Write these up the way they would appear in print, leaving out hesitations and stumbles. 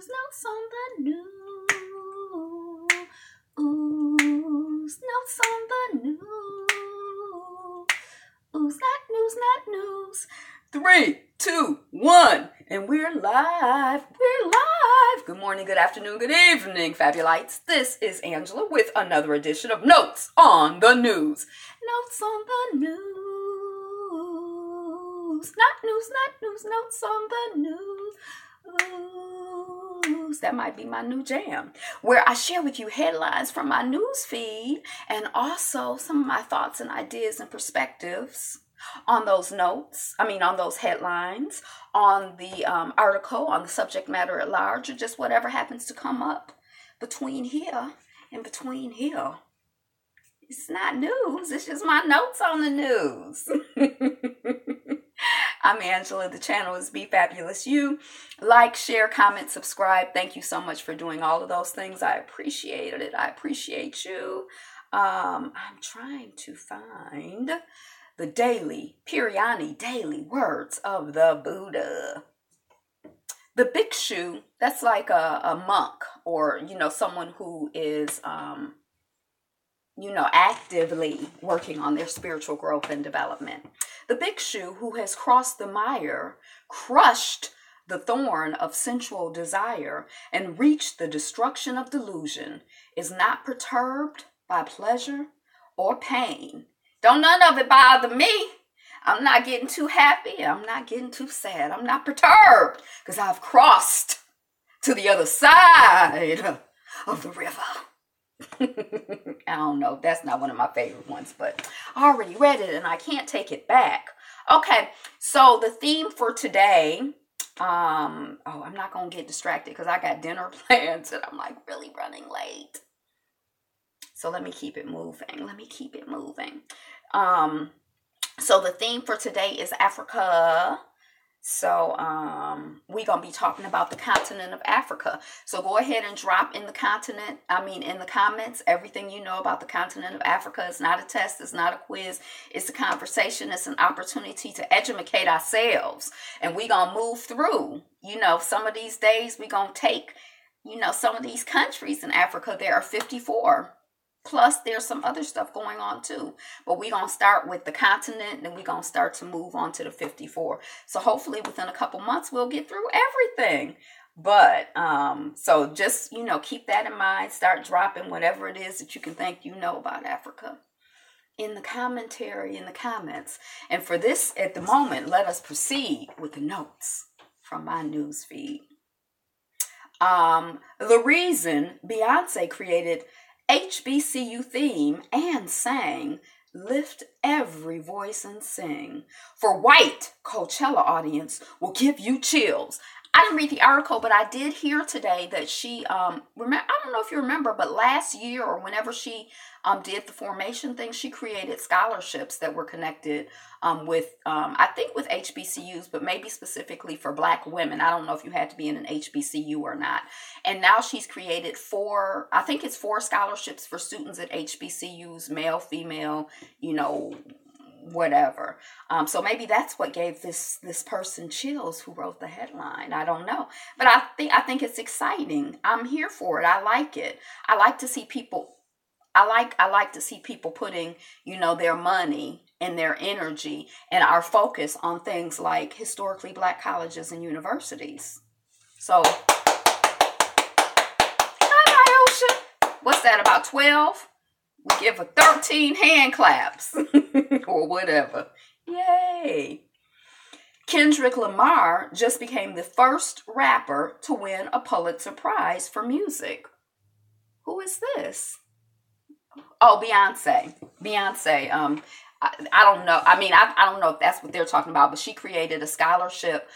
notes on the news. Notes on the news. Not news. 3, 2, 1, and we're live. Good morning, good afternoon, good evening, Fabulites. This is Angela with another edition of Notes on the News. Notes on the news. Not news, notes on the news. That might be my new jam, where I share with you headlines from my news feed and also some of my thoughts and ideas and perspectives on those notes, on those headlines, on the article, on the subject matter at large, or just whatever happens to come up between here and between here. It's not news, it's just my notes on the news. I'm Angela. The channel is Be Fabulous You. Like, share, comment, subscribe. Thank you so much for doing all of those things. I appreciate it. I appreciate you. I'm trying to find the Puriani daily words of the Buddha. The bhikshu, that's like a monk or, someone who is, actively working on their spiritual growth and development. The bhikshu who has crossed the mire, crushed the thorn of sensual desire, and reached the destruction of delusion, is not perturbed by pleasure or pain. Don't none of it bother me. I'm not getting too happy. I'm not getting too sad. I'm not perturbed because I've crossed to the other side of the river. I don't know. That's not one of my favorite ones, but I already read it and I can't take it back. Okay, so the theme for today, I'm not going to get distracted because I got dinner plans and I'm like really running late. So let me keep it moving. So the theme for today is Africa. So we're going to be talking about the continent of Africa. So go ahead and drop in the comments, everything you know about the continent of Africa. It's not a test. It's not a quiz. It's a conversation. It's an opportunity to educate ourselves. And we're going to move through, some of these days we're going to take, some of these countries in Africa. There are 54. Plus, there's some other stuff going on too. But we're going to start with the continent and we're going to start to move on to the 54. So hopefully within a couple months, we'll get through everything. But so just, keep that in mind. Start dropping whatever it is that you can think about Africa in the commentary, in the comments. And for this, at the moment, let us proceed with the notes from my news feed. The reason Beyonce created HBCU theme and sang Lift Every Voice and Sing for white Coachella audience will give you chills. I didn't read the article, but I did hear today that she, I don't know if you remember, but last year or whenever she did the formation thing, she created scholarships that were connected with HBCUs, but maybe specifically for Black women. I don't know if you had to be in an HBCU or not. And now she's created 4 scholarships for students at HBCUs, male, female, whatever. So maybe that's what gave this person chills who wrote the headline. I don't know. But I think it's exciting. I'm here for it. I like it. I like to see people putting, their money and their energy and our focus on things like historically Black colleges and universities. So hi, Ocean. What's that, about 12? We give her 13 hand claps or whatever. Yay. Kendrick Lamar just became the first rapper to win a Pulitzer Prize for music. Who is this? Oh, Beyonce. I don't know. I don't know if that's what they're talking about, but she created a scholarship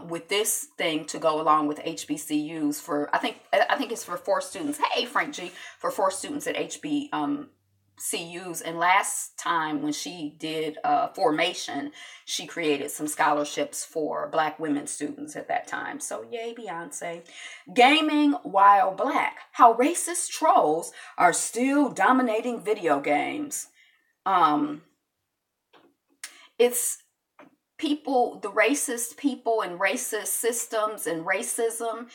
with this thing to go along with HBCUs for, I think it's for 4 students. Hey, Frank G, for 4 students at HBCUs. And last time when she did formation, she created some scholarships for Black women students at that time. So yay, Beyonce. Gaming while Black. How racist trolls are still dominating video games. It's people, the racist people and racist systems and racism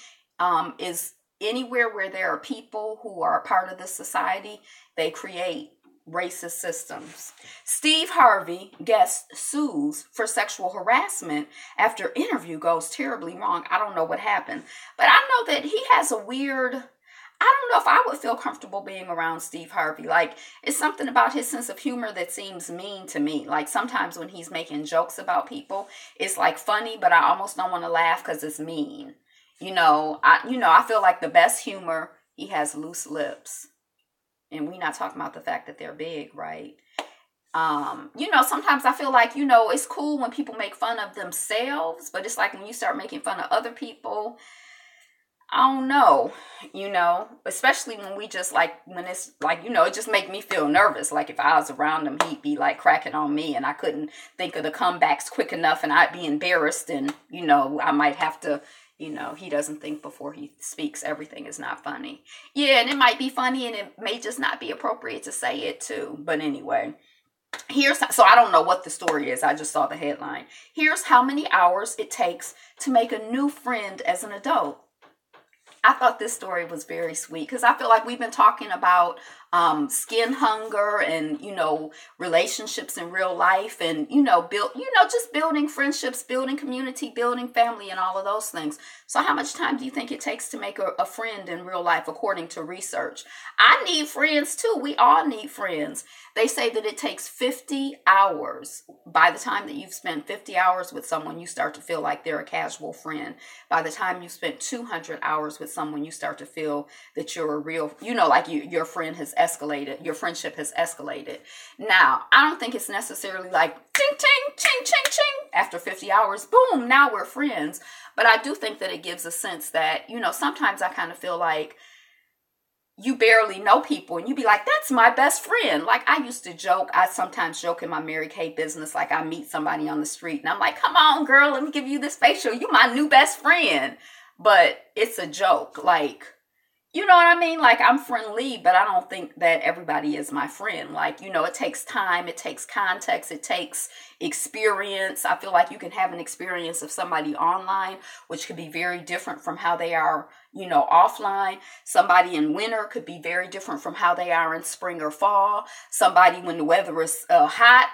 is anywhere where there are people who are a part of this society, they create racist systems. Steve Harvey guest sues for sexual harassment after interview goes terribly wrong. I don't know what happened, but I know that he has a weird, I don't know if I would feel comfortable being around Steve Harvey. Like, it's something about his sense of humor that seems mean to me. Like, sometimes when he's making jokes about people, it's like funny, but I almost don't want to laugh because it's mean. I feel like the best humor, he has loose lips. And we're not talking about the fact that they're big, right? Sometimes I feel like, it's cool when people make fun of themselves, but it's like when you start making fun of other people, I don't know, especially when we just when it's like, it just make me feel nervous. Like if I was around him, he'd be like cracking on me and I couldn't think of the comebacks quick enough and I'd be embarrassed and, I might have to, he doesn't think before he speaks. Everything is not funny. Yeah, and it might be funny and it may just not be appropriate to say it too. But anyway, so I don't know what the story is. I just saw the headline. Here's how many hours it takes to make a new friend as an adult. I thought this story was very sweet because I feel like we've been talking about skin hunger and, relationships in real life and, just building friendships, building community, building family and all of those things. So how much time do you think it takes to make a friend in real life according to research? I need friends too. We all need friends. They say that it takes 50 hours. By the time that you've spent 50 hours with someone, you start to feel like they're a casual friend. By the time you spent 200 hours with someone, you start to feel that you're a real, your friend has escalated, your friendship has escalated. Now, I don't think it's necessarily like ting, ting, ching, ching, ching. After 50 hours, boom, now we're friends. But I do think that it gives a sense that, sometimes I kind of feel like you barely know people and you be like, that's my best friend. Like I used to joke. I sometimes joke in my Mary Kay business. Like I meet somebody on the street and I'm like, come on, girl, let me give you this facial. You my new best friend. But it's a joke. Like, you know what I mean? Like I'm friendly, but I don't think that everybody is my friend. Like, it takes time. It takes context. It takes experience. I feel like you can have an experience of somebody online, which could be very different from how they are, offline. Somebody in winter could be very different from how they are in spring or fall. Somebody when the weather is hot,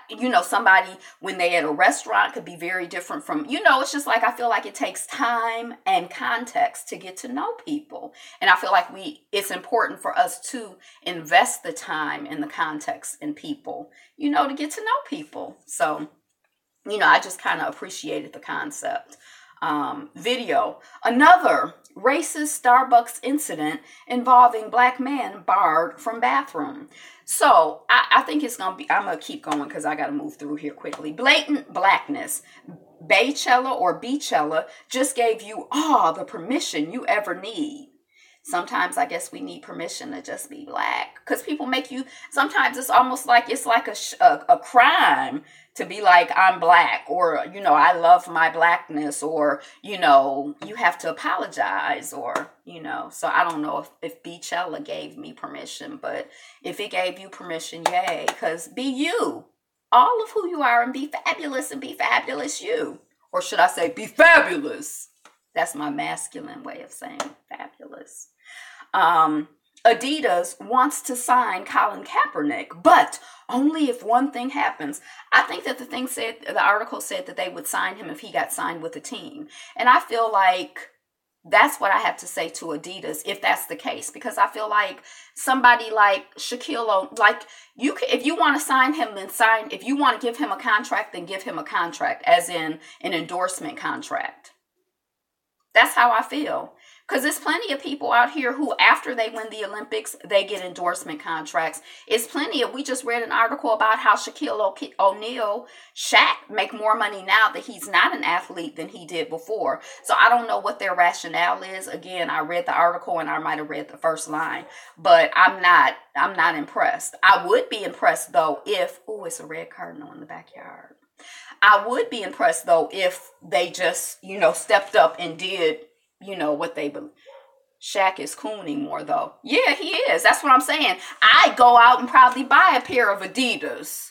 somebody when they at a restaurant could be very different from, it's just like, I feel like it takes time and context to get to know people. And I feel like it's important for us to invest the time and the context in people, to get to know people. So, I just kind of appreciated the concept. Video. Another racist Starbucks incident involving black man barred from bathroom. So I think it's going to be, I'm going to keep going because I got to move through here quickly. Blatant blackness. Baychella or Beachella just gave you all the permission you ever need. Sometimes I guess we need permission to just be black because people make you, sometimes it's almost like it's like a crime to be like, I'm black or, I love my blackness or, you have to apologize or, so I don't know if Beachella gave me permission, but if it gave you permission, yay, because be you, all of who you are and be fabulous you. Or should I say be fabulous? That's my masculine way of saying fabulous. Adidas wants to sign Colin Kaepernick, but only if one thing happens. I think that the article said that they would sign him if he got signed with a team. And I feel like that's what I have to say to Adidas if that's the case, because I feel like somebody like Shaquille, like if you want to sign him, then sign. If you want to give him a contract, then give him a contract, as in an endorsement contract. That's how I feel. Because there's plenty of people out here who, after they win the Olympics, they get endorsement contracts. It's plenty of, we just read an article about how Shaquille O'Neal, Shaq, make more money now that he's not an athlete than he did before. So I don't know what their rationale is. Again, I read the article and I might have read the first line, but I'm not impressed. I would be impressed though if, it's a red cardinal in the backyard. I would be impressed though if they just, stepped up and did, what they believe. Shaq is cooning more though. Yeah, he is. That's what I'm saying. I'd go out and probably buy a pair of Adidas.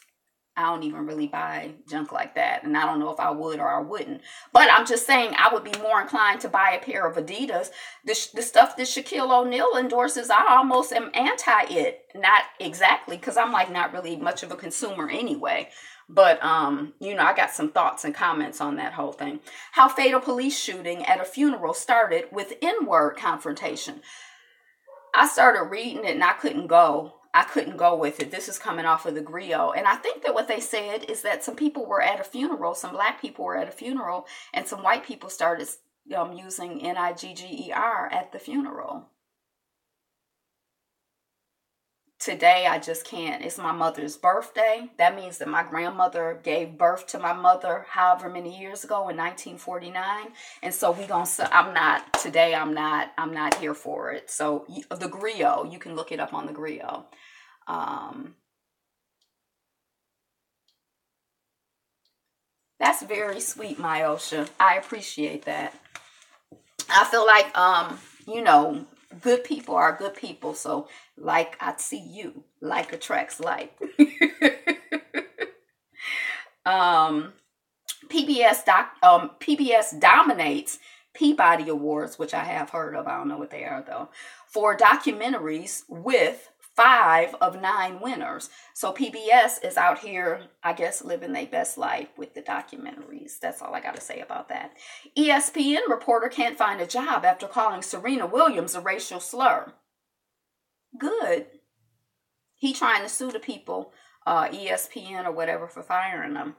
I don't even really buy junk like that. And I don't know if I would or I wouldn't. But I'm just saying I would be more inclined to buy a pair of Adidas. The stuff that Shaquille O'Neal endorses, I almost am anti it. Not exactly, because I'm like not really much of a consumer anyway. But, I got some thoughts and comments on that whole thing. How fatal police shooting at a funeral started with N-word confrontation. I started reading it and I couldn't go with it. This is coming off of the griot. And I think that what they said is that some people were at a funeral, some black people were at a funeral, and some white people started using Nigger at the funeral. Today, I just can't. It's my mother's birthday. That means that my grandmother gave birth to my mother however many years ago in 1949. And so I'm not here for it. So the griot, you can look it up on the griot. That's very sweet, Myosha. I appreciate that. I feel like, good people are good people. So like I see you, like attracts like. PBS dominates Peabody Awards, which I have heard of. I don't know what they are though, for documentaries with 5 of 9 winners. So PBS is out here, I guess, living their best life with the documentaries. That's all I got to say about that. ESPN reporter can't find a job after calling Serena Williams a racial slur. Good. He trying to sue the people, ESPN or whatever, for firing them.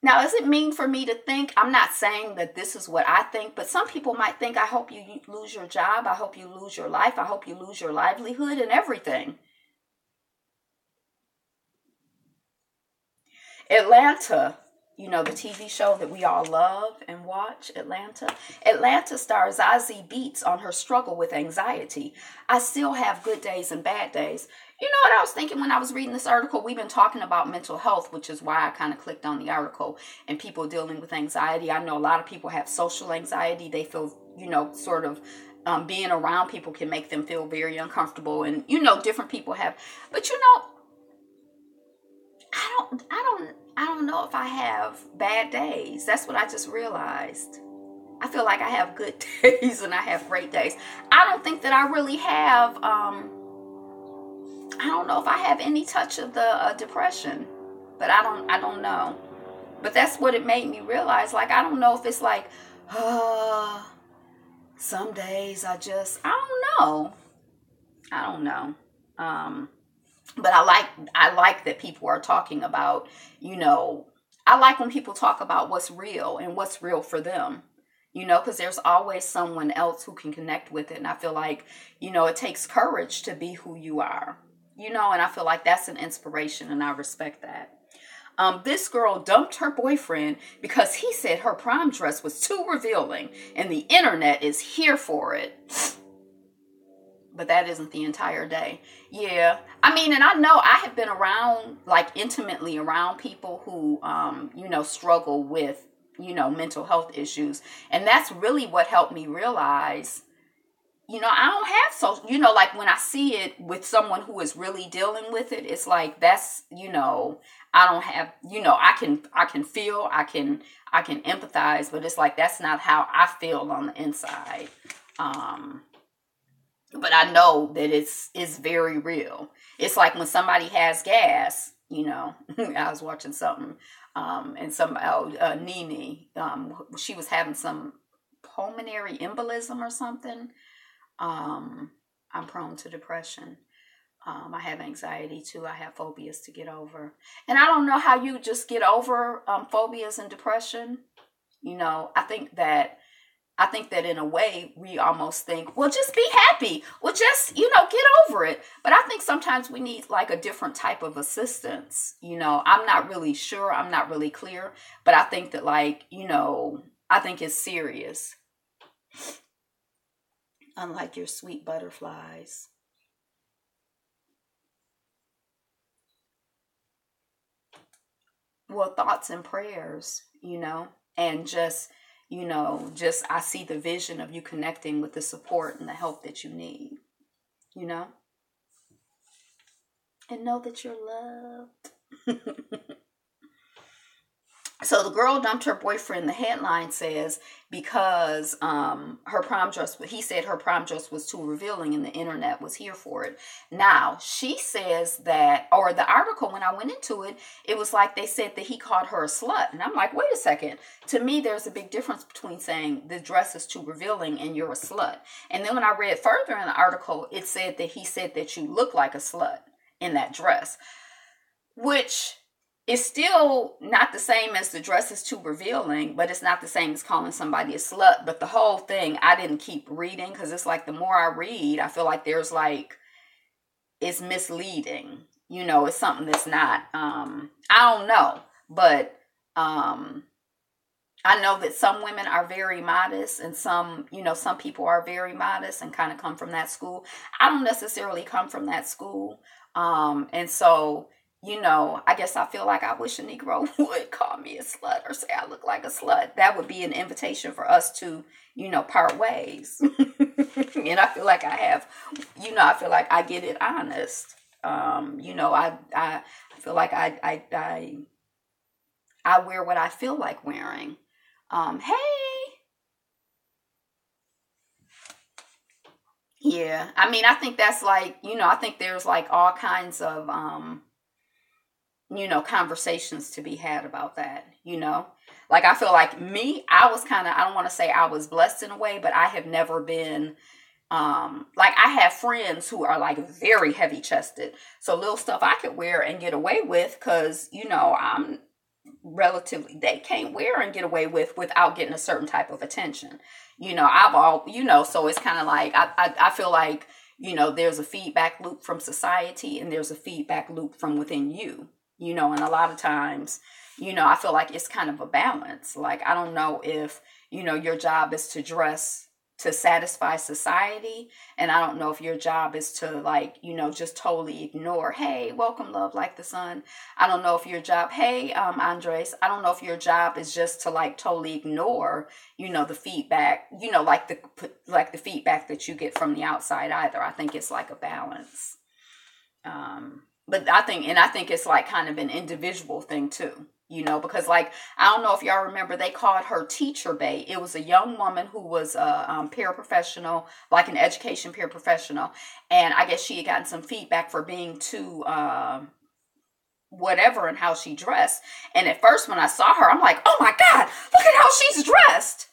Now, is it mean for me to think? I'm not saying that this is what I think, but some people might think, I hope you lose your job. I hope you lose your life. I hope you lose your livelihood and everything. Atlanta, the TV show that we all love and watch, Atlanta. Atlanta star Zazie Beetz on her struggle with anxiety. I still have good days and bad days. You know what I was thinking when I was reading this article? We've been talking about mental health, which is why I kind of clicked on the article, and people dealing with anxiety. I know a lot of people have social anxiety. They feel, sort of being around people can make them feel very uncomfortable. And, different people have. But, I don't know if I have bad days. That's what I just realized. I feel like I have good days and I have great days. I don't think that I really have, I don't know if I have any touch of the depression, but I don't know. But that's what it made me realize. Like, I don't know if it's like, some days I don't know. But I like that people are talking about, I like when people talk about what's real and what's real for them, because there's always someone else who can connect with it. And I feel like, it takes courage to be who you are, and I feel like that's an inspiration and I respect that. This girl dumped her boyfriend because he said her prom dress was too revealing and the internet is here for it. But that isn't the entire day. Yeah. I mean, and I know I have been around, like intimately around people who, struggle with, mental health issues. And that's really what helped me realize, I don't have like when I see it with someone who is really dealing with it, it's like, that's, I don't have, I can feel, I can empathize, but it's like, that's not how I feel on the inside. But I know that it's very real. It's like when somebody has gas, I was watching something, and Nene, she was having some pulmonary embolism or something. I'm prone to depression. I have anxiety too. I have phobias to get over. And I don't know how you just get over phobias and depression. I think that in a way we almost think, well, just be happy. Well, just, get over it. But I think sometimes we need like a different type of assistance. I'm not really sure. I'm not really clear. But I think that I think it's serious. Unlike your sweet butterflies. Well, thoughts and prayers, and just I see the vision of you connecting with the support and the help that you need, and know that you're loved. So the girl dumped her boyfriend, the headline says, because her prom dress, he said her prom dress was too revealing and the internet was here for it. Now, she says that, or the article, when I went into it, it was like they said that he called her a slut. And I'm like, wait a second. To me, there's a big difference between saying the dress is too revealing and you're a slut. And then when I read further in the article, it said that he said that you look like a slut in that dress, which... it's still not the same as the dress is too revealing, but it's not the same as calling somebody a slut. But the whole thing, I didn't keep reading because it's like the more I read, I feel like there's like, it's misleading. You know, it's something that's not, I don't know. But I know that some women are very modest and some, you know, some people are very modest and kind of come from that school. I don't necessarily come from that school. And so... you know, I guess I feel like I wish a Negro would call me a slut or say I look like a slut. That would be an invitation for us to, you know, part ways. And I feel like I have, you know, I feel like I get it honest. You know, I feel like I wear what I feel like wearing. Hey. Yeah. I mean, I think that's like, you know, I think there's like all kinds of, you know, conversations to be had about that, you know, like I feel like me, I was kind of, I don't want to say I was blessed in a way, but I have never been, like I have friends who are like very heavy chested. So little stuff I could wear and get away with because, you know, I'm relatively, they can't wear and get away with without getting a certain type of attention. You know, you know, so it's kind of like, I feel like, you know, there's a feedback loop from society and there's a feedback loop from within you. You know, and a lot of times, you know, I feel like it's kind of a balance. Like, I don't know if, you know, your job is to dress to satisfy society. And I don't know if your job is to like, you know, just totally ignore, hey, welcome, love like the sun. I don't know if your job, hey, Andres, I don't know if your job is just to like totally ignore, you know, the feedback, you know, like the feedback that you get from the outside either. I think it's like a balance. But I think it's like kind of an individual thing too, you know, because like, I don't know if y'all remember, they called her teacher bae. It was a young woman who was a paraprofessional, like an education paraprofessional. And I guess she had gotten some feedback for being too, whatever in how she dressed. And at first when I saw her, I'm like, oh my God, look at how she's dressed.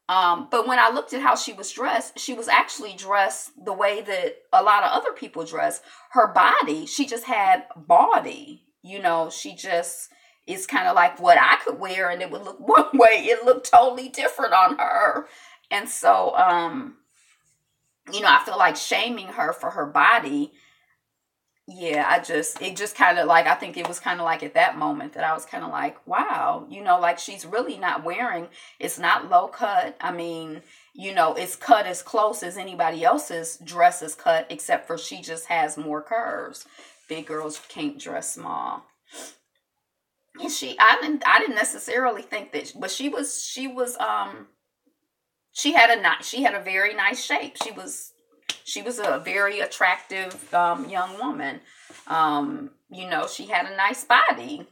But when I looked at how she was dressed, she was actually dressed the way that a lot of other people dress. Her body, she just had body, you know, she just is kind of like what I could wear and it would look one way. It looked totally different on her. And so, you know, I feel like shaming her for her body. Yeah, it just kind of like, I think it was kind of like at that moment that I was kind of like, wow, you know, like she's really not wearing, it's not low cut. I mean, you know, it's cut as close as anybody else's dress is cut, except for she just has more curves. Big girls can't dress small. And I didn't necessarily think that, but she had a very nice shape. She was a very attractive young woman. You know, she had a nice body.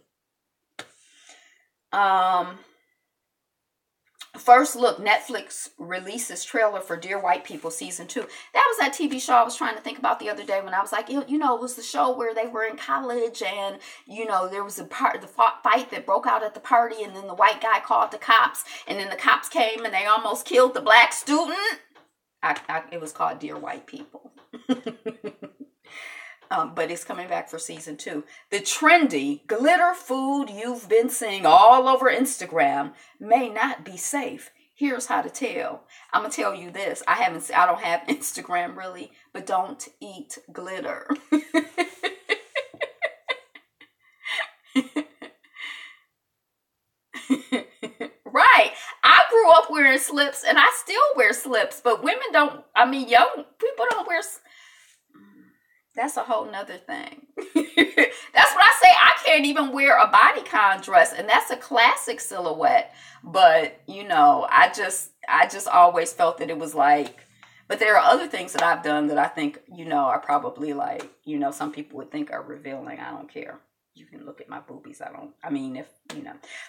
First look, Netflix releases trailer for Dear White People season 2. That was that TV show I was trying to think about the other day when I was like, you know, it was the show where they were in college and, you know, there was the fight that broke out at the party and then the white guy called the cops and then the cops came and they almost killed the black student. It was called Dear White People. But it's coming back for season 2. The trendy glitter food you've been seeing all over Instagram may not be safe. Here's how to tell. I'm going to tell you this. I don't have Instagram really, but don't eat glitter. Right. I grew up wearing slips and I still wear slips, but young people don't wear. That's a whole nother thing. That's what I say. I can't even wear a bodycon dress and that's a classic silhouette. But, you know, I just always felt that it was like, But there are other things that I've done that I think, are probably like, some people would think are revealing. I don't care. You can look at my boobies.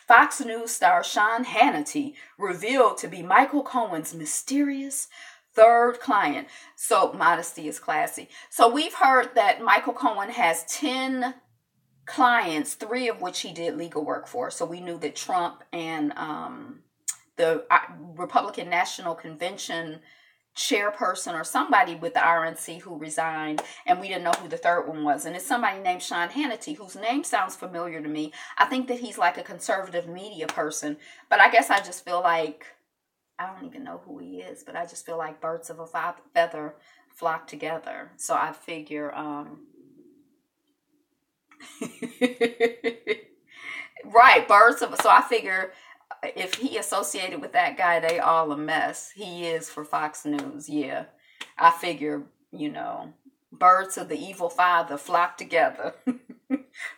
Fox News star Sean Hannity revealed to be Michael Cohen's mysterious third client. So modesty is classy. So we've heard that Michael Cohen has 10 clients, 3 of which he did legal work for. So we knew that Trump and the Republican National Convention chairperson or somebody with the RNC who resigned, and we didn't know who the third one was. And it's somebody named Sean Hannity, whose name sounds familiar to me. I think that he's like a conservative media person, but I guess I just feel like, I don't even know who he is, but I just feel like birds of a feather flock together. So I figure, right, so I figure if he associated with that guy, they all a mess. He is for Fox News, yeah. I figure, birds of the evil father flock together.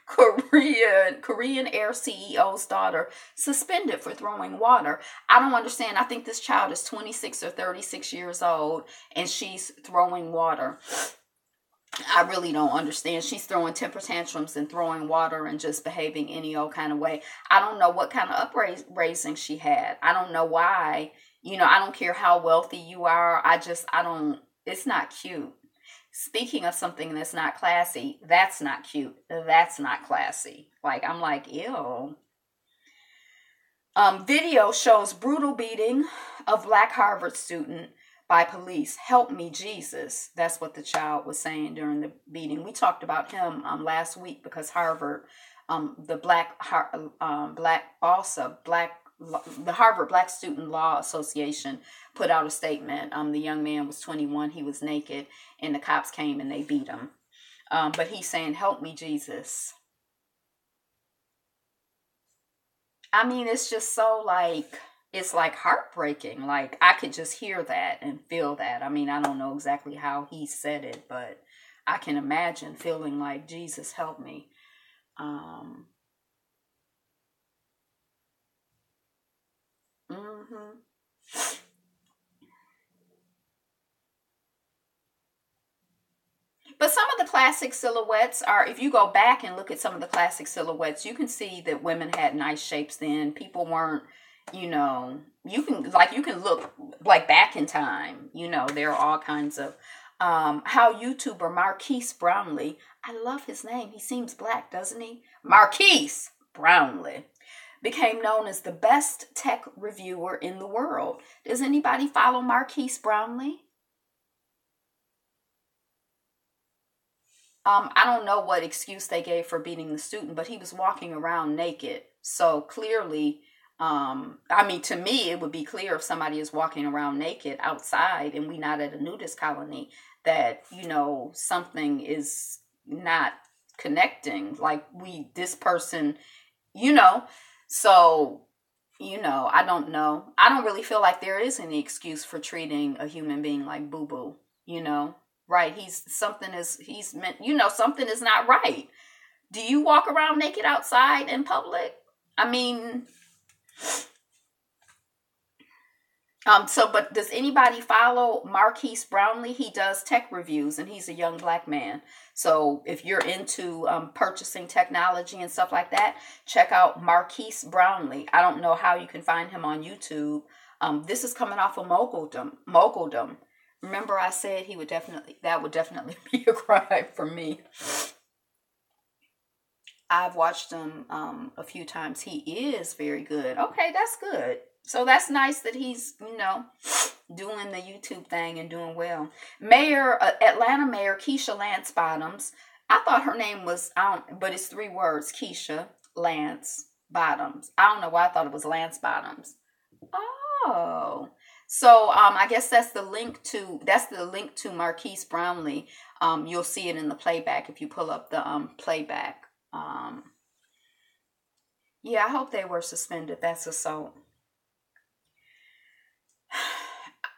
Korean Air CEO's daughter suspended for throwing water. I don't understand. I think this child is 26 or 36 years old, and she's throwing water. I really don't understand. She's throwing temper tantrums and throwing water and just behaving any old kind of way. I don't know what kind of upraising she had. I don't know why. I don't care how wealthy you are. It's not cute. Speaking of something that's not classy, that's not cute. That's not classy. Like, I'm like, ew. Video shows brutal beating of Black Harvard student by police. Help me, Jesus. That's what the child was saying during the beating. We talked about him last week because Harvard, the Harvard Black Student Law Association put out a statement. The young man was 21. He was naked, and the cops came and they beat him. But he's saying, help me, Jesus. I mean, it's just so it's like heartbreaking. Like, I could just hear that and feel that. I mean, I don't know exactly how he said it, but I can imagine feeling like, Jesus, help me. But some of the classic silhouettes are, if you go back and look at some of the classic silhouettes, you can see that women had nice shapes then. People weren't, you can look like back in time, there are all kinds of, how YouTuber Marques Brownlee, I love his name. He seems black, doesn't he? Marques Brownlee became known as the best tech reviewer in the world. Does anybody follow Marques Brownlee? I don't know what excuse they gave for beating the student, but he was walking around naked. So clearly, to me, it would be clear if somebody is walking around naked outside and we not at a nudist colony that, something is not connecting. Like this person, so, I don't know. I don't really feel like there is any excuse for treating a human being like boo-boo, right? Something is not right. Do you walk around naked outside in public? I mean, but does anybody follow Marques Brownlee? He does tech reviews and he's a young black man. So if you're into purchasing technology and stuff like that, check out Marques Brownlee. I don't know how you can find him on YouTube. This is coming off of Moguldom. Remember I said that would definitely be a crime for me. I've watched him a few times. He is very good. Okay, that's good. So that's nice that he's, doing the YouTube thing and doing well. Atlanta Mayor Keisha Lance Bottoms. I thought her name was, but it's 3 words. Keisha Lance Bottoms. I don't know why I thought it was Lance Bottoms. Oh. So I guess that's the link to Marques Brownlee. You'll see it in the playback if you pull up the playback. Yeah, I hope they were suspended. That's assault.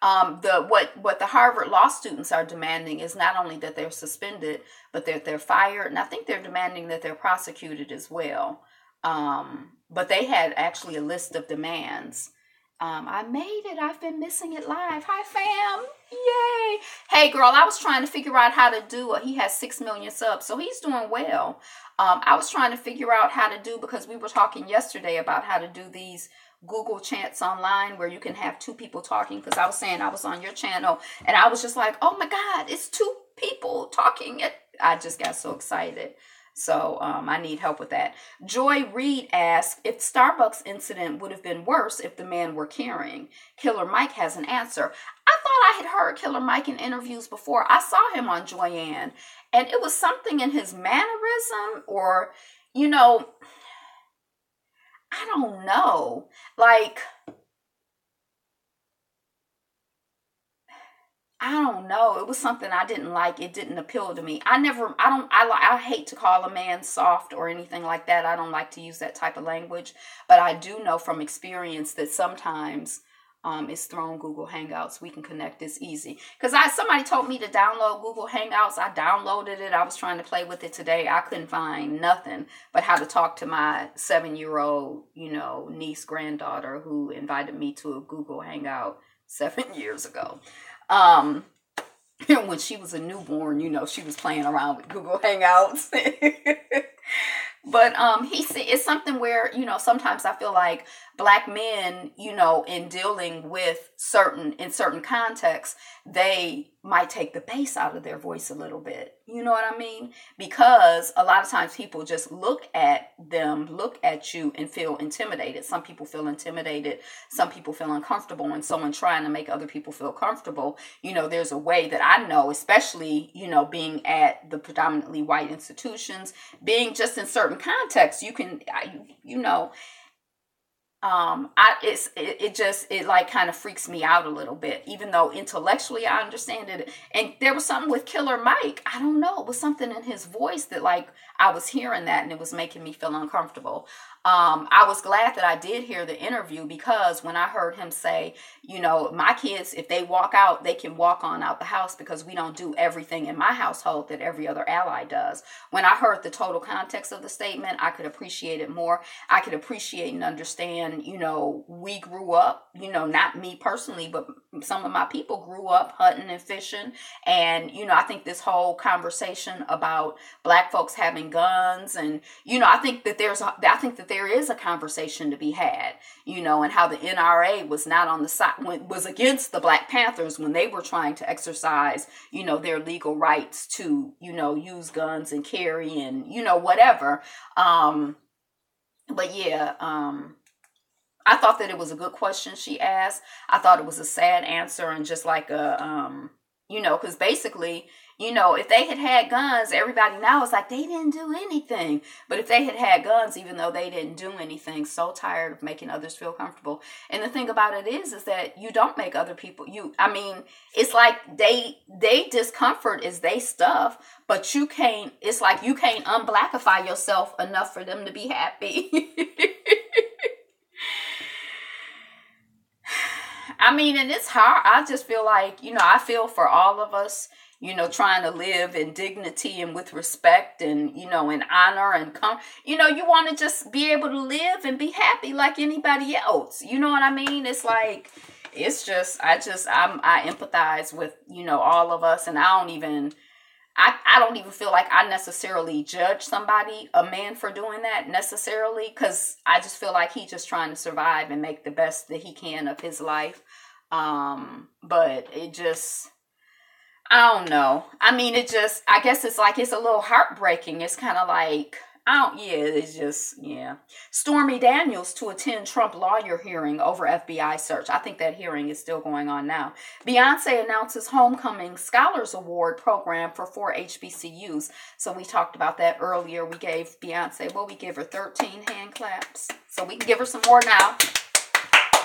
What the Harvard law students are demanding is not only that they're suspended, but that they're fired, and I think they're demanding that they're prosecuted as well. But they had actually a list of demands, I made it. I've been missing it live. Hi, fam. Yay. Hey, girl, I was trying to figure out how to do it. He has 6 million subs, so he's doing well. I was trying to figure out how to do, because we were talking yesterday about how to do these Google chats online where you can have 2 people talking, because I was saying I was on your channel and I was just like, oh my God, it's 2 people talking. I just got so excited. So I need help with that. Joy Reed asked if Starbucks incident would have been worse if the man were carrying. Killer Mike has an answer. I thought I had heard Killer Mike in interviews before. I saw him on Joyanne, and it was something in his mannerism, or, you know, I don't know. Like, I don't know. It was something I didn't like. It didn't appeal to me. I hate to call a man soft or anything like that. I don't like to use that type of language. But I do know from experience that sometimes it's thrown Google Hangouts. We can connect this easy. Because somebody told me to download Google Hangouts. I downloaded it. I was trying to play with it today. I couldn't find nothing but how to talk to my 7-year-old, niece, granddaughter who invited me to a Google Hangout 7 years ago. When she was a newborn, she was playing around with Google Hangouts. But it's something where, sometimes I feel like Black men, in dealing with in certain contexts, they might take the bass out of their voice a little bit. You know what I mean? Because a lot of times people just look at you and feel intimidated. Some people feel intimidated. Some people feel uncomfortable. And so in trying to make other people feel comfortable, there's a way that I know, especially, being at the predominantly white institutions, being just in certain contexts, you can, it like kind of freaks me out a little bit, even though intellectually I understand it. And there was something with Killer Mike. I don't know. It was something in his voice that, like, I was hearing that and it was making me feel uncomfortable. I was glad that I did hear the interview, because when I heard him say, my kids, if they walk out, they can walk on out the house, because we don't do everything in my household that every other ally does. When I heard the total context of the statement, I could appreciate it more. I could appreciate and understand, we grew up, not me personally, but some of my people grew up hunting and fishing. And, I think this whole conversation about Black folks having guns, and, I think that there is a conversation to be had, and how the NRA was not on the side, was against the Black Panthers when they were trying to exercise, their legal rights to, use guns and carry and, whatever. But yeah, I thought that it was a good question she asked. I thought it was a sad answer, and just like because basically, if they had guns, everybody now is like, they didn't do anything. But if they had guns, even though they didn't do anything, so tired of making others feel comfortable. And the thing about it is that you don't make other people, it's like they discomfort is they stuff, but it's like you can't unblackify yourself enough for them to be happy. And it's hard. I just feel like, I feel for all of us, trying to live in dignity and with respect and, in honor and, you want to just be able to live and be happy like anybody else. You know what I mean? It's like, I empathize with, all of us, and I don't even feel like I necessarily judge a man for doing that necessarily, because I just feel like he's just trying to survive and make the best that he can of his life. But it just, I don't know. I guess it's like, it's a little heartbreaking. It's kind of like, it's just, yeah. Stormy Daniels to attend Trump lawyer hearing over FBI search. I think that hearing is still going on now. Beyonce announces Homecoming Scholars Award program for 4 HBCUs. So we talked about that earlier. We gave Beyonce, we gave her 13 hand claps. So we can give her some more now.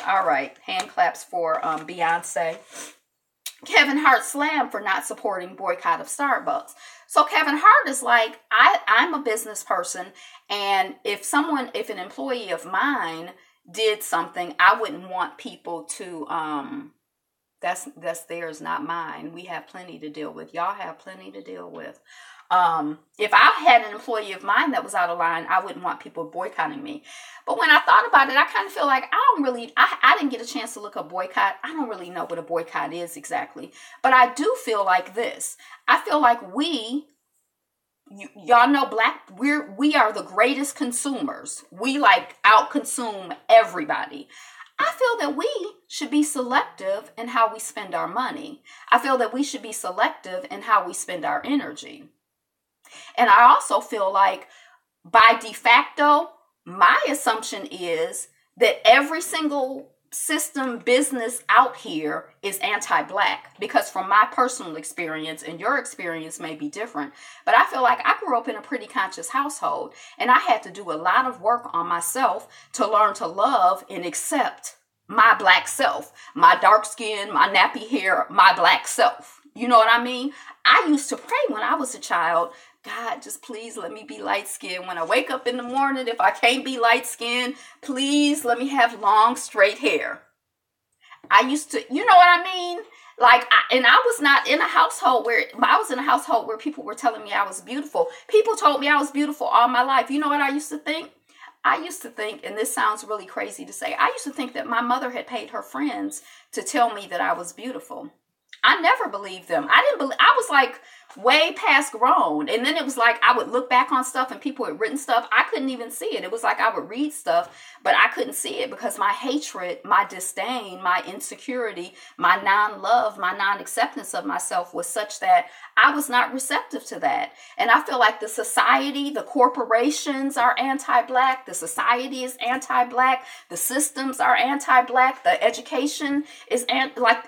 All right, hand claps for Beyonce. Kevin Hart slammed for not supporting boycott of Starbucks. So Kevin Hart is like, I'm a business person, and if an employee of mine did something, I wouldn't want people to, that's theirs, not mine. We have plenty to deal with. Y'all have plenty to deal with. If I had an employee of mine that was out of line, I wouldn't want people boycotting me. But when I thought about it, I kind of feel like I didn't get a chance to look up boycott. I don't really know what a boycott is exactly. But I do feel like this. I feel like y'all know we are the greatest consumers. We like out-consume everybody. I feel that we should be selective in how we spend our money. I feel that we should be selective in how we spend our energy. And I also feel like by de facto, my assumption is that every single system business out here is anti-Black, because from my personal experience, and your experience may be different, but I feel like I grew up in a pretty conscious household, and I had to do a lot of work on myself to learn to love and accept my Black self, my dark skin, my nappy hair, my Black self. You know what I mean? I used to pray when I was a child, God, just please let me be light skinned. When I wake up in the morning, if I can't be light skinned, please let me have long, straight hair. I used to, you know what I mean? Like, I was not in a household where, I was in a household where people were telling me I was beautiful. People told me I was beautiful all my life. You know what I used to think? I used to think, and this sounds really crazy to say, I used to think that my mother had paid her friends to tell me that I was beautiful. I never believed them. I was like way past grown. And then it was like I would look back on stuff and people had written stuff. I couldn't even see it. It was like I would read stuff, but I couldn't see it because my hatred, my disdain, my insecurity, my non-love, my non-acceptance of myself was such that I was not receptive to that. And I feel like the society, the corporations are anti-Black. The society is anti-Black. The systems are anti-Black. The education is like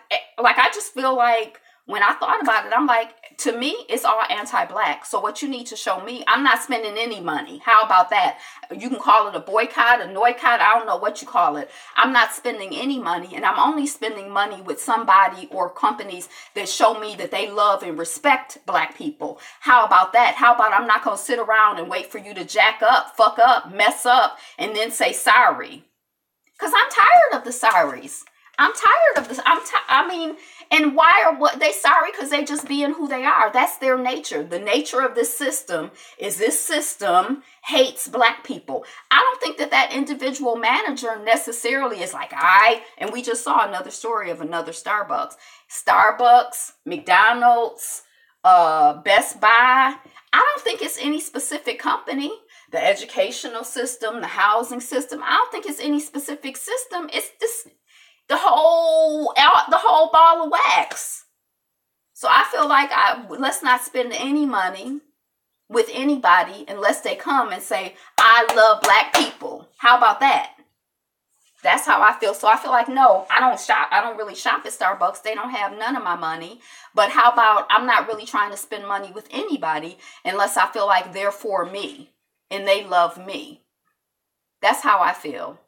I just feel like when I thought about it, I'm like, to me, it's all anti-Black. So what you need to show me, I'm not spending any money. How about that? You can call it a boycott, a noycott. I don't know what you call it. I'm not spending any money, and I'm only spending money with somebody or companies that show me that they love and respect Black people. How about that? How about I'm not going to sit around and wait for you to jack up, fuck up, mess up, and then say sorry? Because I'm tired of the sorries. I'm tired of this. And why are they sorry? Because they just being who they are. That's their nature. The nature of this system is this system hates Black people. I don't think that individual manager necessarily is like, and we just saw another story of another Starbucks, McDonald's, Best Buy. I don't think it's any specific company. The educational system, the housing system. I don't think it's any specific system. It's this. The whole ball of wax. So I feel like let's not spend any money with anybody unless they come and say, I love Black people. How about that? That's how I feel. So I feel like, no, I don't shop. I don't really shop at Starbucks. They don't have none of my money. But how about I'm not really trying to spend money with anybody unless I feel like they're for me and they love me. That's how I feel.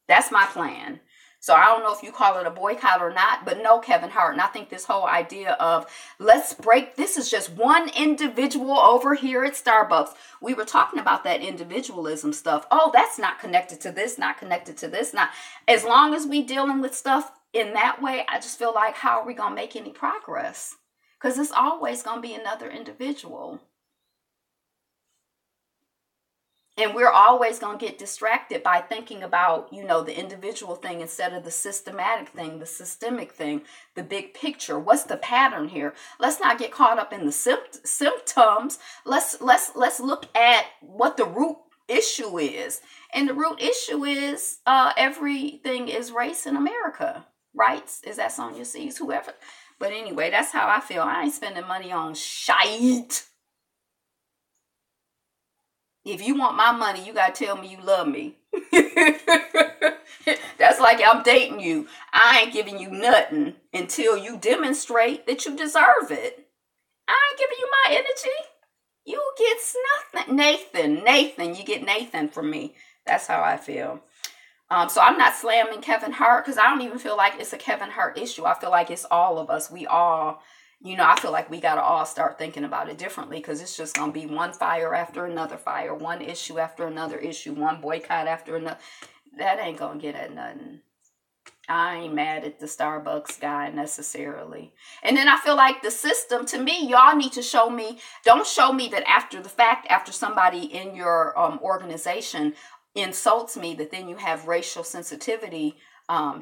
That's my plan. So I don't know if you call it a boycott or not, but no, Kevin Hart. And I think this whole idea of this is just one individual over here at Starbucks. We were talking about that individualism stuff. Oh, that's not connected to this, not connected to this. Not as long as we dealing with stuff in that way, I just feel like, how are we going to make any progress? Because it's always going to be another individual. And we're always going to get distracted by thinking about, the individual thing instead of the systematic thing, the systemic thing, the big picture. What's the pattern here? Let's not get caught up in the symptoms. Let's look at what the root issue is. And the root issue is everything is race in America. Right? Is that Sonia C's? Whoever. But anyway, that's how I feel. I ain't spending money on shite. If you want my money, you got to tell me you love me. That's like I'm dating you. I ain't giving you nothing until you demonstrate that you deserve it. I ain't giving you my energy. You get nothing. Nathan, you get Nathan from me. That's how I feel. So I'm not slamming Kevin Hart because I don't even feel like it's a Kevin Hart issue. I feel like it's all of us. We all... I feel like we got to all start thinking about it differently because it's just going to be one fire after another fire, one issue after another issue, one boycott after another. That ain't going to get at nothing. I ain't mad at the Starbucks guy necessarily. And then I feel like the system, to me, y'all need to show me, don't show me that after the fact, after somebody in your organization insults me, that then you have racial sensitivity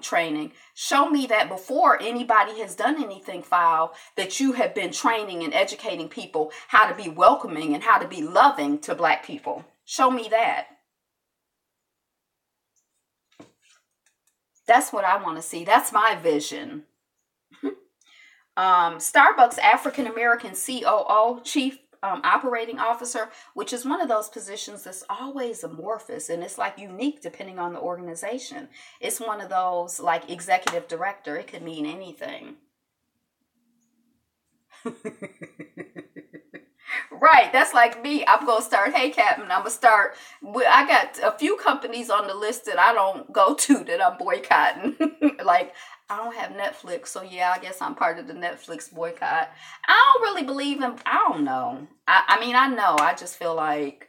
training. Show me that before anybody has done anything foul, that you have been training and educating people how to be welcoming and how to be loving to Black people. Show me that. That's what I want to see. That's my vision. Starbucks African American COO, Chief Operating Officer, which is one of those positions that's always amorphous and it's like unique depending on the organization. It's one of those like executive director. It could mean anything. Right, that's like me. I'm gonna start. Hey, Captain, I'm gonna start. I got a few companies on the list that I don't go to that I'm boycotting. Like I don't have Netflix, so yeah, I guess I'm part of the Netflix boycott. I don't really believe in. I don't know. I mean, I know. I just feel like.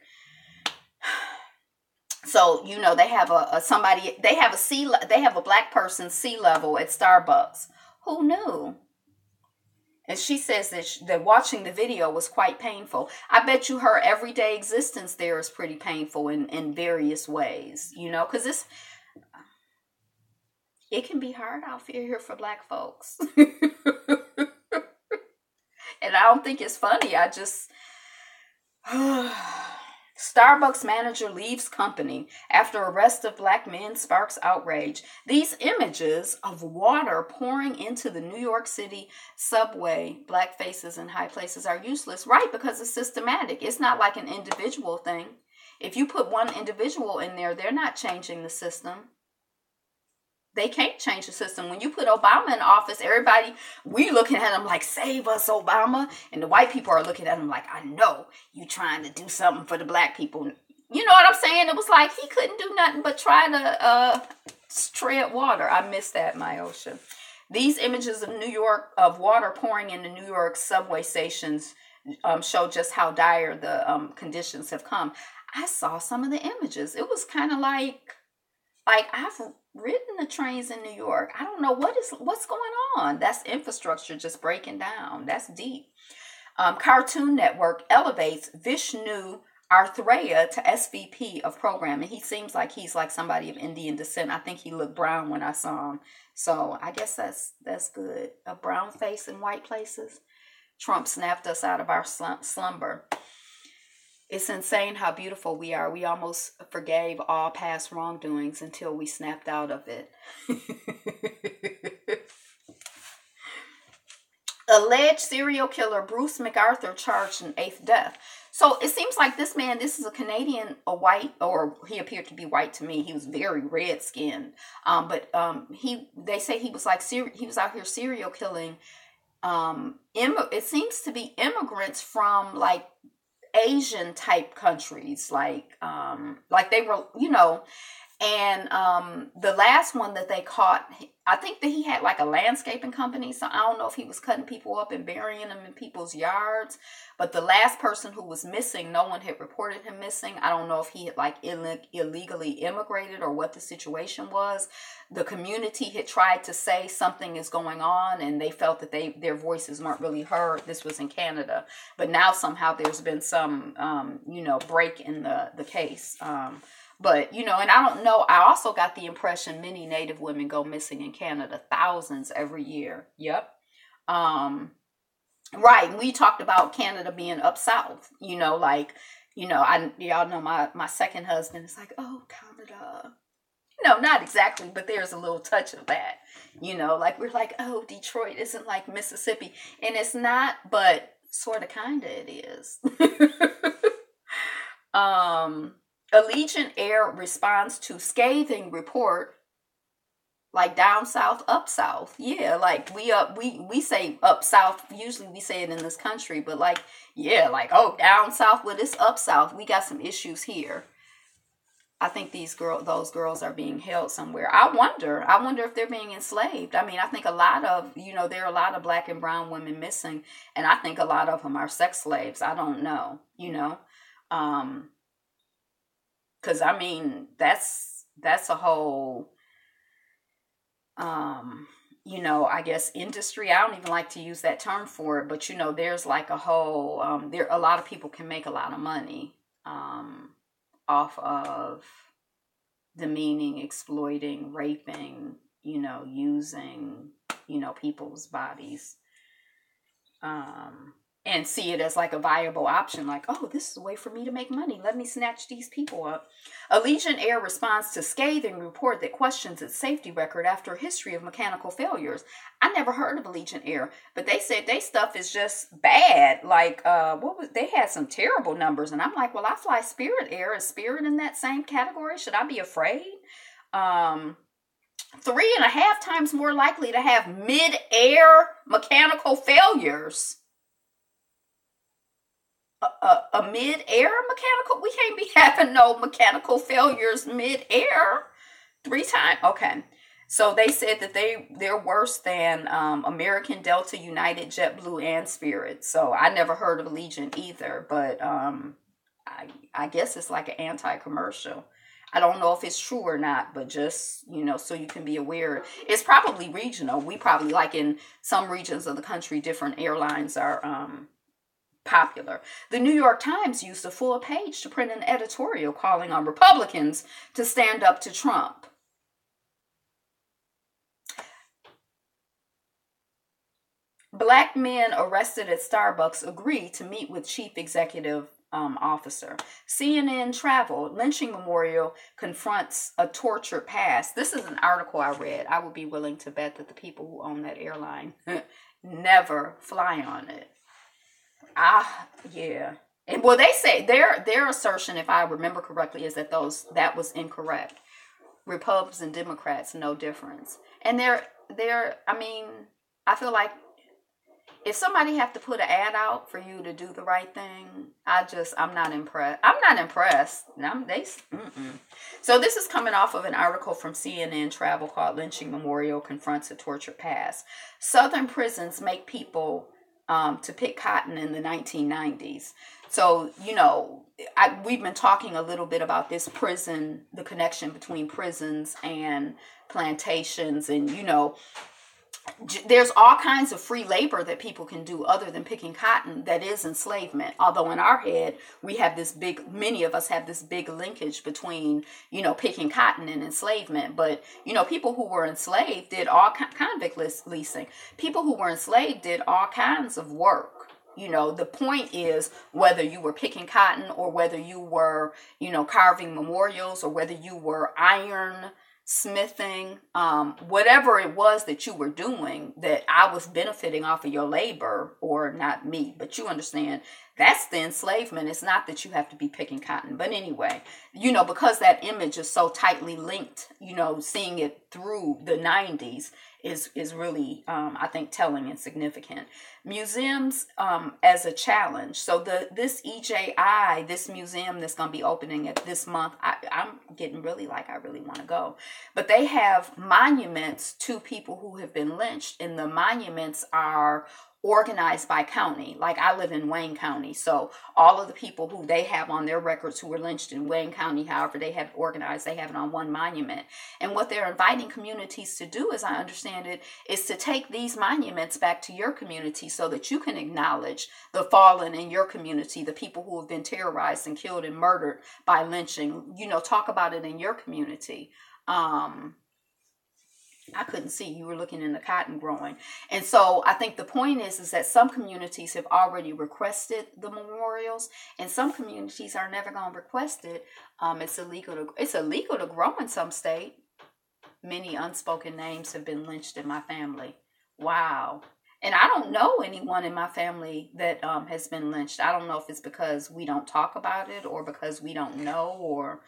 So they have somebody. They have a Black person C-level at Starbucks. Who knew? And she says that watching the video was quite painful. I bet you her everyday existence there is pretty painful in various ways, because it can be hard out here for Black folks. And I don't think it's funny. I just... Starbucks manager leaves company after arrest of Black men sparks outrage. These images of water pouring into the New York City subway, Black faces in high places, are useless, right? Because it's systematic. It's not like an individual thing. If you put one individual in there, they're not changing the system. They can't change the system. When you put Obama in office, everybody, we looking at him like, save us, Obama. And the white people are looking at him like, I know you trying to do something for the Black people. You know what I'm saying? It was like he couldn't do nothing but try to tread water. I miss that, my ocean. These images of water pouring into New York subway stations show just how dire the conditions have come. I saw some of the images. It was kind of like I've ridden the trains in New York. I don't know what's going on. That's infrastructure just breaking down. That's deep. Cartoon Network elevates Vishnu Arthreya to SVP of programming. He seems like he's like somebody of Indian descent. I think he looked brown when I saw him. So I guess that's good. A brown face in white places. Trump snapped us out of our slumber. It's insane how beautiful we are. We almost forgave all past wrongdoings until we snapped out of it. Alleged serial killer Bruce MacArthur charged in 8th death. So it seems like this man, this is a Canadian, a white, or he appeared to be white to me. He was very red skinned. But they say he was he was out here serial killing. It seems to be immigrants from like Asian type countries, like they were, and the last one that they caught, I think that he had like a landscaping company, so I don't know if he was cutting people up and burying them in people's yards, but the last person who was missing, no one had reported him missing. I don't know if he had like illegally immigrated or what the situation was. The community had tried to say something is going on and they felt that their voices weren't really heard. This was in Canada, but now somehow there's been some break in the case. But, and I don't know, I also got the impression many Native women go missing in Canada, thousands every year. Yep. Right. We talked about Canada being up south, y'all know my second husband is like, oh, Canada. No, not exactly, but there's a little touch of that, we're like, oh, Detroit isn't like Mississippi. And it's not, but sort of, kind of it is. Allegiant Air responds to scathing report, like down south, up south. Yeah, like we say up south. Usually we say it in this country, but oh, down south, well, it's up south. We got some issues here. I think those girls are being held somewhere. I wonder if they're being enslaved. I mean, I think a lot of, there are a lot of Black and brown women missing, and I think a lot of them are sex slaves. I don't know, because I mean, that's a whole, I guess industry. I don't even like to use that term for it, but there's like a whole, a lot of people can make a lot of money, off of demeaning, exploiting, raping, using, people's bodies, and see it as like a viable option. Like, oh, this is a way for me to make money. Let me snatch these people up. Allegiant Air responds to scathing report that questions its safety record after a history of mechanical failures. I never heard of Allegiant Air, but they said they stuff is just bad. Like, they had some terrible numbers, and I'm like, well, I fly Spirit Air. Is Spirit in that same category? Should I be afraid? 3.5 times more likely to have mid-air mechanical failures. A mid-air mechanical? We can't be having no mechanical failures mid-air 3 times. Okay. So they said that they're worse than American, Delta, United, JetBlue, and Spirit. So I never heard of Allegiant either, but I guess it's like an anti-commercial. I don't know if it's true or not, but just, so you can be aware. It's probably regional. We probably, like in some regions of the country, different airlines are popular. The New York Times used a full page to print an editorial calling on Republicans to stand up to Trump. Black men arrested at Starbucks agree to meet with chief executive officer. CNN Travel, Lynching Memorial confronts a tortured past. This is an article I read. I would be willing to bet that the people who own that airline never fly on it. Yeah. And well, they say their assertion, if I remember correctly, is that that was incorrect. Republicans and Democrats, no difference. And I feel like if somebody have to put an ad out for you to do the right thing, I'm not impressed. I'm not impressed. So this is coming off of an article from CNN Travel called Lynching Memorial Confronts a Tortured Past. Southern prisons make people to pick cotton in the 1990s. So, we've been talking a little bit about this prison, the connection between prisons and plantations. And, there's all kinds of free labor that people can do other than picking cotton that is enslavement. Although in our head, many of us have this big linkage between, picking cotton and enslavement. But, people who were enslaved did convict leasing. People who were enslaved did all kinds of work. The point is whether you were picking cotton or whether you were, carving memorials or whether you were iron smithing, whatever it was that you were doing, that I was benefiting off of your labor, or not me, but you understand, that's the enslavement. It's not that you have to be picking cotton. But anyway, because that image is so tightly linked, seeing it through the 90s is really, I think, telling and significant. Museums as a challenge. So this EJI, this museum that's going to be opening this month, I'm getting really I really want to go. But they have monuments to people who have been lynched, and the monuments are organized by county. Like, I live in Wayne County, so all of the people who they have on their records who were lynched in Wayne County, however they have it organized, they have it on one monument. And what they're inviting communities to do, as I understand it, is to take these monuments back to your community so that you can acknowledge the fallen in your community, the people who have been terrorized and killed and murdered by lynching. Talk about it in your community. I couldn't see. You were looking in the cotton growing. And so I think the point is that some communities have already requested the memorials, and some communities are never going to request it. It's illegal to grow in some state. Many unspoken names have been lynched in my family. Wow. And I don't know anyone in my family that has been lynched. I don't know if it's because we don't talk about it or because we don't know, or,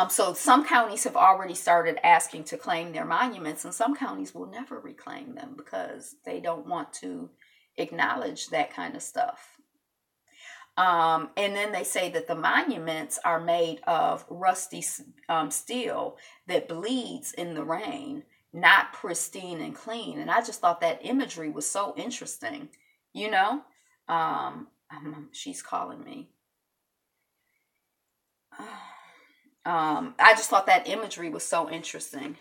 so some counties have already started asking to claim their monuments, and some counties will never reclaim them because they don't want to acknowledge that kind of stuff. And then they say that the monuments are made of rusty steel that bleeds in the rain, not pristine and clean. And I just thought that imagery was so interesting, she's calling me. I just thought that imagery was so interesting.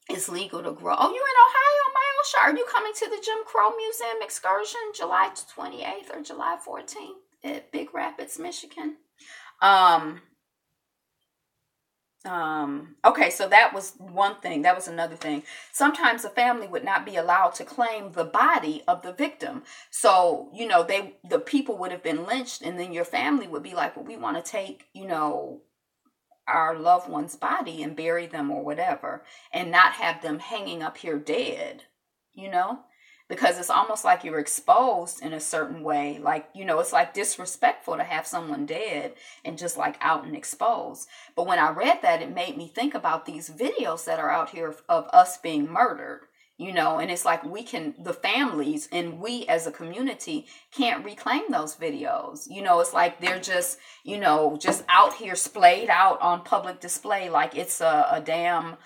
It's legal to grow. Oh, you in Ohio, Myosha? Are you coming to the Jim Crow Museum excursion July 28th or July 14th at Big Rapids, Michigan? Okay, so that was one thing. That was another thing. Sometimes a family would not be allowed to claim the body of the victim. So, the people would have been lynched, and then your family would be like, well, we want to take, our loved one's body and bury them or whatever, and not have them hanging up here dead, because it's almost like you're exposed in a certain way. Like, it's like disrespectful to have someone dead and just like out and exposed. But when I read that, it made me think about these videos that are out here of us being murdered. And it's like the families and we as a community can't reclaim those videos. It's like they're just, just out here splayed out on public display like it's a damn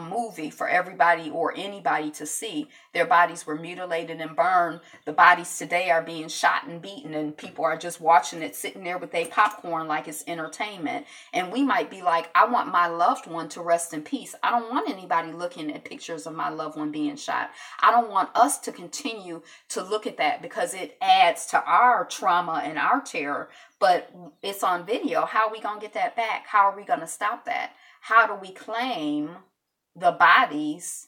movie for everybody or anybody to see. Their bodies were mutilated and burned. The bodies today are being shot and beaten, and people are just watching it, sitting there with their popcorn like it's entertainment. And we might be like, I want my loved one to rest in peace. I don't want anybody looking at pictures of my loved one being shot. I don't want us to continue to look at that because it adds to our trauma and our terror. But it's on video. How are we going to get that back? How are we going to stop that? How do we claim the bodies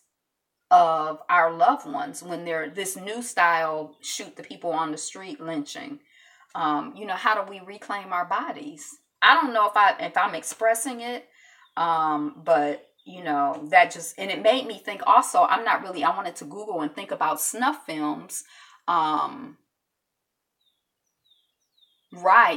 of our loved ones when they're this new style, shoot the people on the street lynching? How do we reclaim our bodies? I don't know if I'm expressing it, but that just, and it made me think also, I wanted to Google and think about snuff films, right,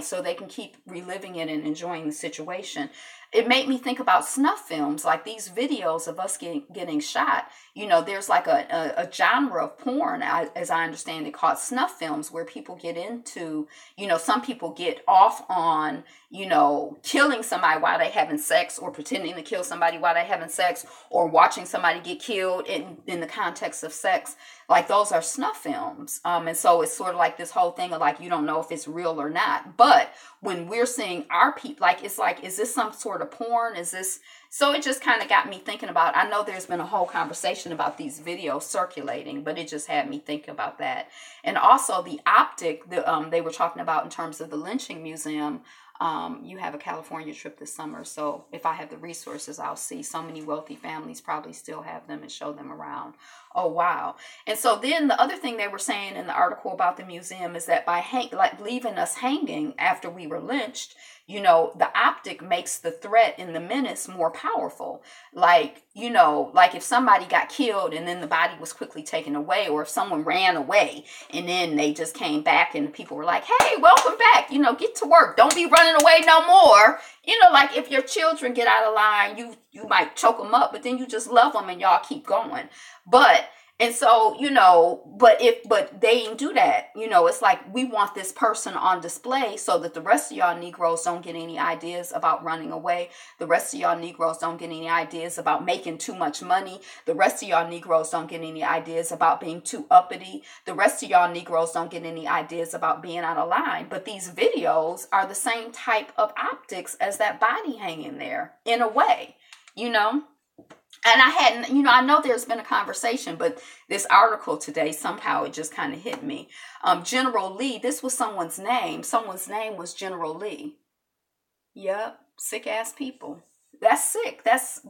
so they can keep reliving it and enjoying the situation. It made me think about snuff films, like these videos of us getting shot. There's like a genre of porn, as I understand it, called snuff films, where people get into, some people get off on, killing somebody while they're having sex, or pretending to kill somebody while they're having sex, or watching somebody get killed in the context of sex. Like, those are snuff films. And so it's sort of like this whole thing of like, you don't know if it's real or not. But when we're seeing our people, like, it's like, is this some sort of porn? Is this? So it just kind of got me thinking about, I know there's been a whole conversation about these videos circulating, but it just had me think about that. And also the optic they were talking about in terms of the Lynching Museum. You have a California trip this summer, so if I have the resources, I'll see. So many wealthy families probably still have them and show them around. Oh, wow. And so then the other thing they were saying in the article about the museum is that by leaving us hanging after we were lynched, the optic makes the threat and the menace more powerful. Like if somebody got killed and then the body was quickly taken away, or if someone ran away and then they just came back and the people were like, hey, welcome back, get to work. Don't be running away no more. Like if your children get out of line, you might choke them up, but then you just love them and y'all keep going. And so, but they didn't do that. It's like, we want this person on display so that the rest of y'all Negroes don't get any ideas about running away. The rest of y'all Negroes don't get any ideas about making too much money. The rest of y'all Negroes don't get any ideas about being too uppity. The rest of y'all Negroes don't get any ideas about being out of line. But these videos are the same type of optics as that body hanging there, in a way, And I hadn't, I know there's been a conversation, but this article today, somehow it just kind of hit me. General Lee, this was someone's name. Someone's name was General Lee. Yep, sick ass people. That's sick. That's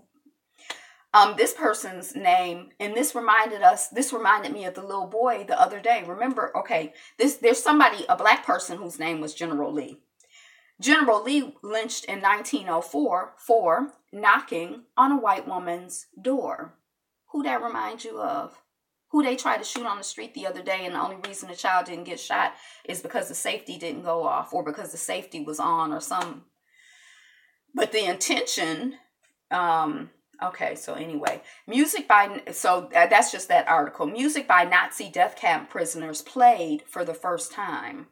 this person's name, and this reminded me of the little boy the other day. Remember, okay, there's somebody, a black person whose name was General Lee. General Lee lynched in 1904 for knocking on a white woman's door. Who that reminds you of? Who they tried to shoot on the street the other day, and the only reason the child didn't get shot is because the safety didn't go off, or because the safety was on, or some. But the intention, okay, so anyway, that's just that article. Music by Nazi death camp prisoners played for the first time.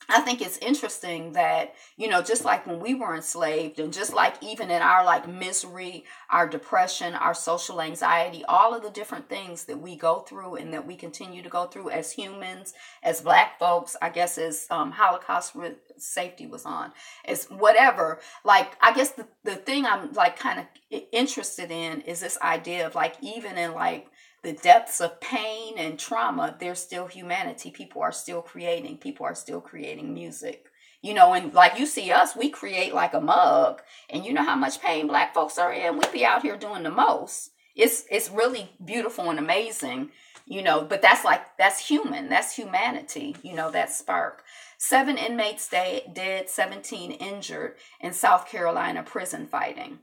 I think it's interesting that, you know, just like when we were enslaved, and just like even in our like misery, our depression, our social anxiety, all of the different things that we go through and that we continue to go through as humans, as Black folks, I guess as Holocaust safety was on, as whatever. Like, I guess the thing I'm like kind of interested in is this idea of like, even in like the depths of pain and trauma, there's still humanity. People are still creating. People are still creating music. You know, and like you see us, we create like a mug. And you know how much pain Black folks are in? We be out here doing the most. It's really beautiful and amazing, you know, but that's human. That's humanity, you know, that spark. 7 inmates dead, 17 injured in South Carolina prison fighting.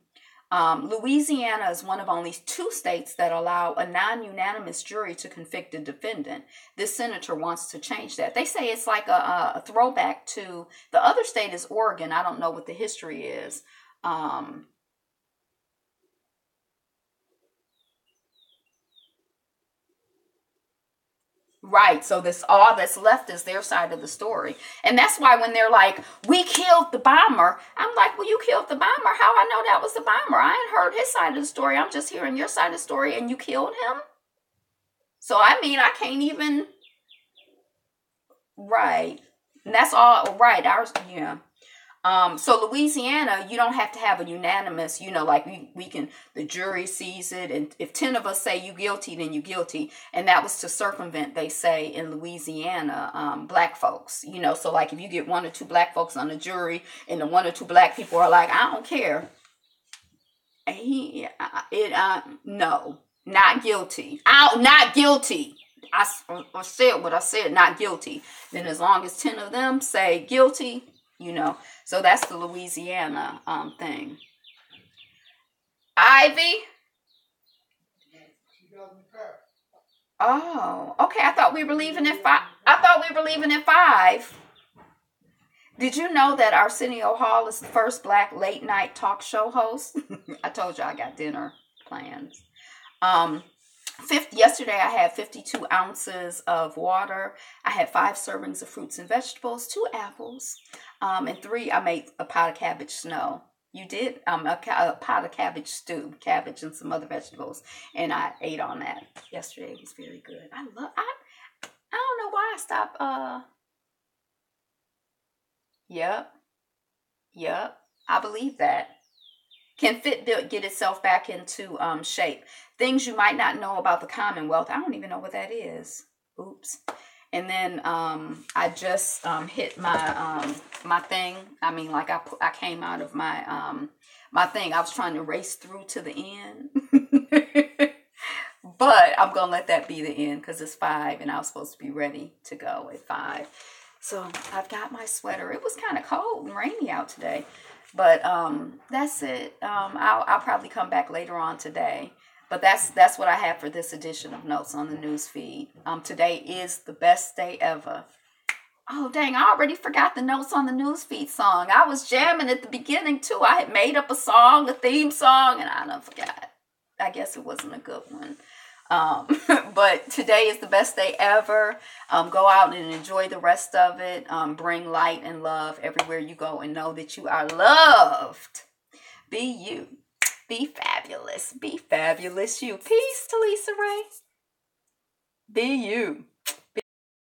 Louisiana is one of only 2 states that allow a non-unanimous jury to convict a defendant. This senator wants to change that. They say it's like a throwback to the other state is Oregon. I don't know what the history is. Right. So this all that's left is their side of the story. And that's why when they're like, we killed the bomber, I'm like, well, you killed the bomber. How I know that was the bomber? I ain't heard his side of the story. I'm just hearing your side of the story, and you killed him. So I mean, I can't even. Right. And that's all right. Ours, yeah. So Louisiana, you don't have to have a unanimous, you know, like we can, the jury sees it. And if 10 of us say you guilty, then you guilty. And that was to circumvent, they say in Louisiana, Black folks, you know, so like if you get 1 or 2 Black folks on the jury and the 1 or 2 Black people are like, I don't care. No, not guilty. Not guilty. I said what I said, not guilty. Then as long as 10 of them say guilty, you know, so that's the Louisiana thing. Ivy? Oh, okay. I thought we were leaving at 5. I thought we were leaving at 5. Did you know that Arsenio Hall is the first Black late night talk show host? I told you I got dinner plans. Yesterday I had 52 ounces of water. I had 5 servings of fruits and vegetables, 2 apples, and 3, I made a pot of cabbage snow. You did? A pot of cabbage stew, cabbage and some other vegetables. And I ate on that yesterday. It was very good. I don't know why I stopped. Yep. I believe that. Can Fitbit get itself back into shape? Things you might not know about the Commonwealth. I don't even know what that is. Oops. And then I just hit my my thing. I mean, like I came out of my my thing. I was trying to race through to the end. But I'm going to let that be the end because it's 5 and I was supposed to be ready to go at 5. So I've got my sweater. It was kind of cold and rainy out today. But that's it. I'll probably come back later on today. But that's what I have for this edition of Notes on the News Feed. Today is the best day ever. Oh, dang, I already forgot the Notes on the News Feed song. I was jamming at the beginning, too. I had made up a song, a theme song, and I done forgot. I guess it wasn't a good one. But today is the best day ever. Go out and enjoy the rest of it. Bring light and love everywhere you go and know that you are loved. Be you. Be fabulous. Be fabulous you. Peace to Lisa Ray. Be you.